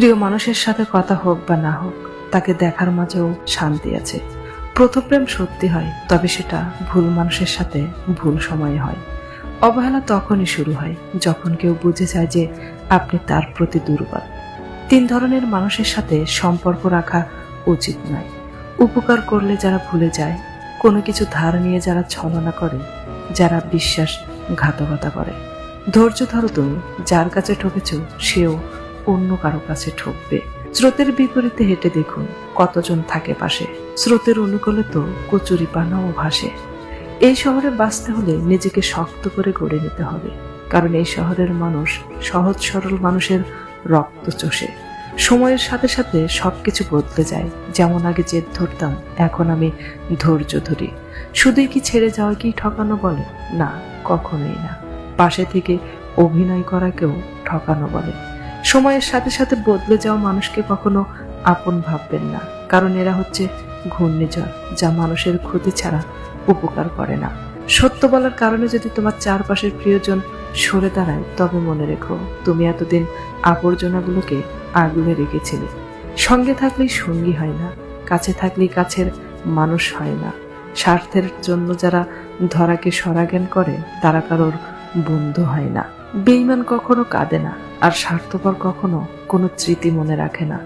প্রিয় মানুষের সাথে কথা হোক বা না হোক, তাকে দেখার মাঝেও শান্তি আছে। প্রথম প্রেম সত্যি হয়, তবে সেটা ভুল মানুষের সাথে ভুল সময়ে হয়। অবহেলা তখনই শুরু হয় যখন কেউ বুঝে যায় যে আপনি তার প্রতি দুর্বল। 3 ধরনের মানুষের সাথে সম্পর্ক রাখা উচিত নয়। উপকার করলে যারা ভুলে যায়, কোনো কিছু ধার নিয়ে যারা ছলনা করে, যারা বিশ্বাসঘাতকতা করে। ধৈর্য ধরো তুমি, যার কাছে ঠকেছ সেও অন্য কারো কাছে ঠকবে। স্রোতের বিপরীতে হেঁটে দেখুন কতজন থাকে পাশে। স্রোতের অনুকূলে তো কচুরি পানাও ভাসে। এই শহরে বাঁচতে হলে নিজেকে শক্ত করে গড়ে নিতে হবে, কারণ এই শহরের মানুষ সহজ সরল মানুষের রক্ত চষে। সময়ের সাথে সাথে সবকিছু বদলে যায়। যেমন আগে জেদ ধরতাম, এখন আমি ধৈর্য ধরি। শুধুই কি ছেড়ে যাওয়াকেই ঠকানো বলে? না, কখনোই না। পাশে থেকে অভিনয় করাকেও ঠকানো বলে। সময়ের সাথে সাথে বদলে যাওয়া মানুষকে কখনো আপন ভাববেন না, কারণ এরা হচ্ছে ঘূর্ণিঝড়, যা মানুষের ক্ষতি ছাড়া উপকার করে না। সত্য বলার কারণে যদি তোমার চারপাশের প্রিয়জন সরে দাঁড়ায়, তবে মনে রেখো তুমি এতদিন আবর্জনাগুলোকে আগলে রেখেছিলে। সঙ্গে থাকলেই সঙ্গী হয় না, কাছে থাকলেই কাছের মানুষ হয় না। স্বার্থের জন্য যারা ধরাকে সরাজ্ঞান করে, তারা কারোর বন্ধু হয় না। বেঈমান কখনো কাঁদে না, আর স্বার্থপর কখনো কোনো স্মৃতি মনে রাখে না।